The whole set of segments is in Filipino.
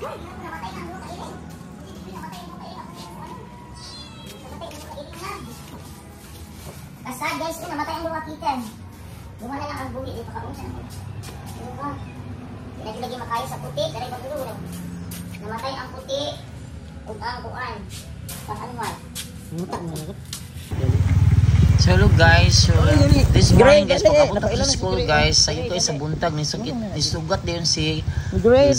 Kasad guys, ito namatay ang duha kitten. Luma na lang ang buwi, di pa kaunsan. Diba? Lagi-lagi makayo sa puti, daray magulong. Namatay ang puti, ug ang kuan. Pang-anwal. So hello guys, so this morning guys, pagkapunta ko sa school guys, sayo ko sa buntag, nisugat din si Gray.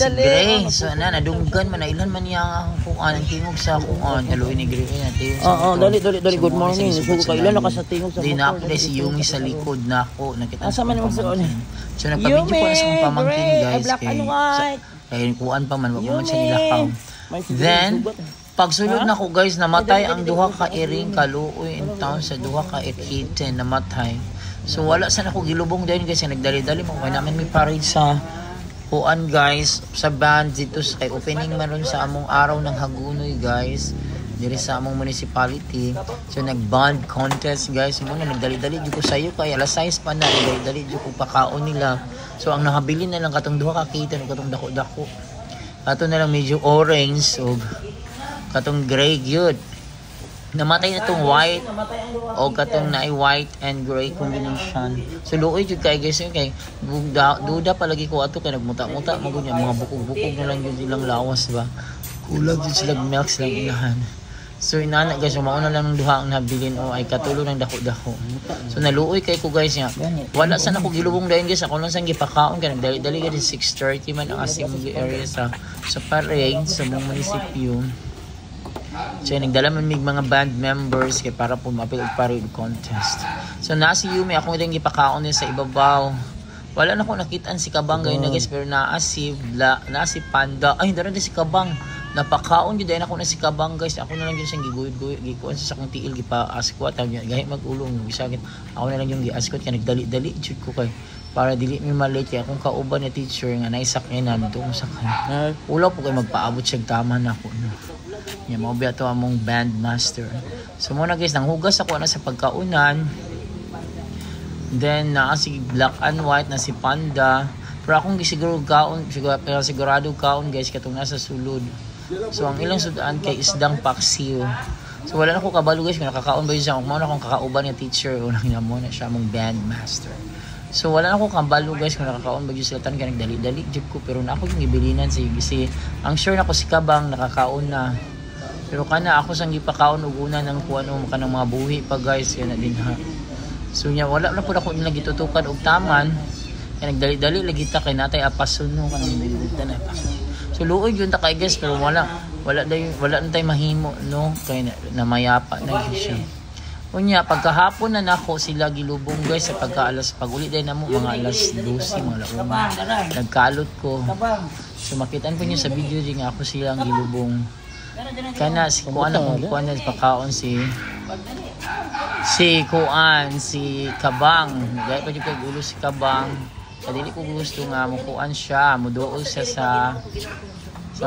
So nadunggan man, ilan man niya ang kuan, ang tingog sa kuan, haluin ni Gray natin. Dali, good morning. Nisugo ka, ilan na ka sa tingog sa motor. Di na ako si Yumi sa likod na ako, nakita sa pamangkin. So nagpa-video po na sa kong pamangkin guys, kaya kuan pa man, wag mo man siya nilakaw. Then, pagsulod na ko guys, namatay ang duha ka iring kaluoy in town sa duha ka kitten namatay. So wala sana ko gilubong din guys, nagdali-dali mo kay namin may parade sa kuan guys, sa band dito kay opening man ron sa among araw ng Hagunoy guys, diri sa among municipality. So nag-band contest guys, mo na nagdali-dali jud ko sayo kay alas 6 pa na, nagdali-dali jud ko pakaon nila. So ang nakabili na lang katong duha ka kitten, katong dako-dako. Ato na lang medyo orange o katong gray gyud. Namatay na tong white o katong na white and gray combination. So luoy jud kay guys kay duda palagi ko ato kay nagmuta-muta magud mga bukog-bukog na lang jud ilang lawas ba. Kulag jud sila milk sila ilahan. So inana guys, mauna lang ng duha ang nabilin o ay katulo ng dako-dako. So naluoy kay ko guys nga. Wala sana ko gilubong dayon guys, ako lang sang gipakaon kay nagdali-dali ka 6:30 man ang asim area sa parade sa mga munisipyo. So nagdala man mig mga band members kay para po mapil og parade contest. So nasi Yumi ako din gipakaon din sa ibabaw. Wala na ko nakitaan si Kabang gayon na guys, pero naa si Panda. Ay dara din si Kabang. Napakaon gyud ako na si Kabang guys. Ako na lang gyud siyang giguyod-guyod gikuan sa akong tiil gipa-askwat gahi magulong bisagit. Ako na lang yung giaskwat kay nagdali-dali jud ko kay para dili mi malate kay akong kauban na teacher nga naisakyanan dito sa kanya. Ulaw po kay magpaabot siya tama na ako no. Yan, mo biya to among band master. So muna guys, nanghugas ako na sa pagkaunan. Then si black and white na si Panda. Pero akong sigurado kaon guys katong nasa sulod. So ang ilang sudan kay isdang paksiw. So wala na ko kabalo guys kung nakakaon ba yun siya. Kung muna akong kakauban na teacher o nang na siya among band master. So wala na ko kabalo guys kung nakakaon ba yun sila tan kaya nagdali-dali jud ko. Pero na ako yung ibilinan si ang sure na ko si Kabang nakakaon na. Pero kana ako sang gipakaon ug una ng kuan o kanang mga buhi pa guys yan na din ha. So nya wala na pud ako nila gitutukan og taman. Kaya nagdali-dali lagi ta kay natay apason no kanang nilita na apason. So luoy yun ta kay guys pero wala na tay mahimo no kay namayapa na siya. Unya pagkahapon na nako sila gilubong guys sa pagkaalas pag-uli day namo mga alas 12 mga lauma. Nagkalot ko. So makitaan po niyo sa video din nga ako silang gilubong. Kana si kuan na pakaon si Kabang. Gaya pa jud kay gulo si Kabang. Kadili ko gusto nga mo kuan siya, muduol siya sa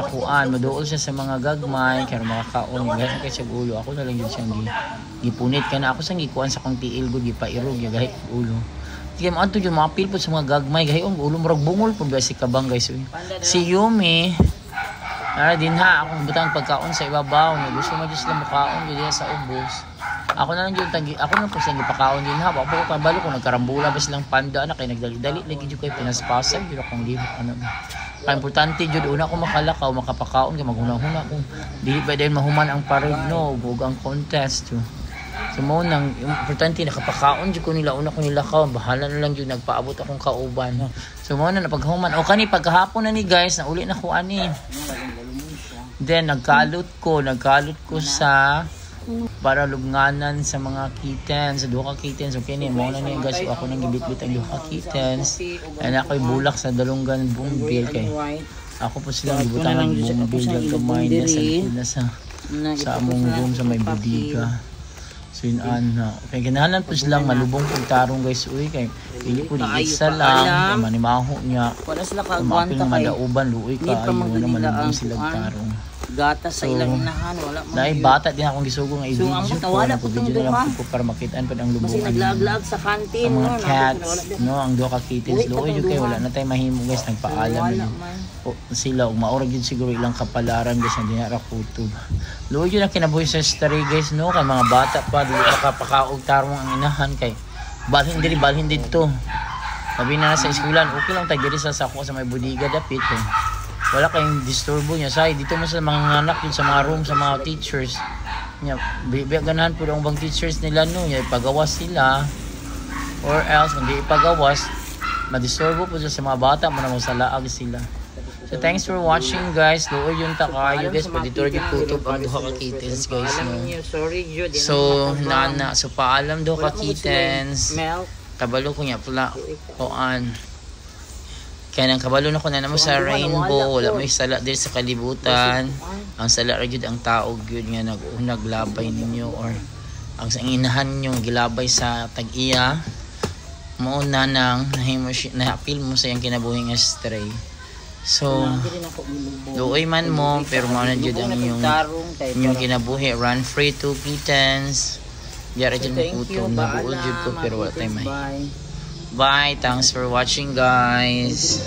kuan, muduol siya sa mga gagmay kay mga kaon. Gaya kay siya gulo. Ako na lang jud siyang gipunit kana ako sang gikuan sa kong tiil gud gipairog ya gahit ulo. Kaya mo anto jud mga pilpot sa mga gagmay gahit ang ulo murag bungol pud si Kabang guys. Si Yumi din ha, akong butang pagkaon sa ibabaw niya. Gusto mo just lang makaon din sa ubos. Ako na lang yun, ako na po silang ipakaon din ha. Ako ko kabalo kung nagkarambula ba silang Panda na kay nagdali-dali. Lagi dyan kayo pinaspasan. Yun akong limit. Kaya importante dyan, una ko makalakaw, makapakaon kaya maghuna-huna kung dili ba din mahuman ang parade no, o ang contest. So mo nang importante nakapakaon dyan ko nila, una ko nilakaw. Bahala na lang dyan, nagpaabot akong kauban. So mo na napaghuman. O kani pagkahapon na ni guys, nauli na ko ani. Then nagkalot ko sa para lubnganan sa mga kittens, sa duha ka kittens. Okay ni mo na niya guys, ako nang gibitbit ang duha ka kittens. Ay ako'y bulak sa dalunggan bumbil kay. Ako po silang gibutan ng bumbil yung kamay na sa likod na sa among room sa may budiga. So yun okay, ganahanan po silang malubong kong tarong guys. Uy kay hindi po di isa lang manimaho niya. Wala sila kagwanta kay madauban luoy ka ayun na malubong silang tarong. Gatas sa ilang inahan, wala man. Dahil bata din akong gisugong nga i-video ang ko. nawala po itong Nag-video na lang duha. ko para makitaan pa ang Kasi lubuan. naglaglag sa kantin. Ang mga no, cats, wala- no, ang duha ka kittens. Uy, Luoy yun kayo, duha. wala na tayo mahimo guys, nagpaalam Wala yun. man. O, sila, maurag yun siguro ilang kapalaran guys, na dinara kutob. Luoy yun ang kinabuhi sa story guys, no, kay mga bata pa, dili makapakaog tarong ang inahan kay. Balhin dito. Sabi na sa eskulan, okay lang tayo diri sa sako sa may budiga dapit eh. Wala kayong disturbo niya. Say, dito mo sa mga anak yun, sa mga room, sa mga teachers. Nya, ganahan po ang bang teachers nila no, nya ipagawas sila. Or else, kung di ipagawas, madisturbo po sila sa mga bata, mo na masalaag sila. So thanks for watching guys. Luoy yung takayo guys, pwede to rin kutob ang duha ka kittens guys no. So, so paalam duha ka kittens. Kabalo ko niya pula koan. Kaya nang kabalo na ko na naman sa rainbow, wala may sala din sa kalibutan. Ang sala ra gyud ang tao gyud nga naglabay ninyo or ang inahan ninyo gilabay sa tag-iya. Mo na nang na-appeal mo sa iyang kinabuhi nga stray. So, luoy man mo pero mao na gyud ang inyong kinabuhi. Run free to kittens. Diara dyan mo puto. Nabuol jud ko pero wala tayo may. Bye, thanks for watching guys.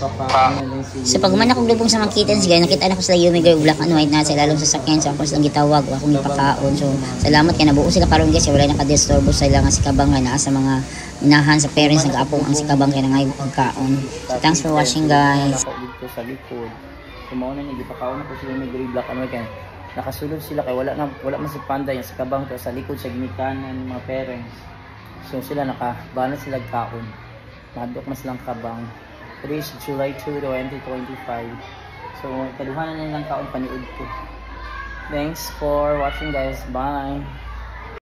So pag man akong lubong sa mga kittens guys, nakita na ko sila Yumi girl black and white na sila lalong sasakyan so ako silang gitawag o akong ipakaon. So salamat kay nabuo sila karon guys, wala nakadisturbo sila nga sikabang nga naa sa mga inahan sa parents nag-aapong ang sikabang kay nangay pagkaon. So thanks for watching guys. Dito sa likod. Sumauna niya gipakaon na ko sila Yumi girl black and white kay nakasulod sila kay wala man si panda yung sikabang to sa likod sa ginikanan ng mga parents. So sila nakabanat sila kaon. Madok mas lang kabang. Today is July 2, 2025. So, kaduhanan na lang kaon paniud ko. Thanks for watching guys. Bye!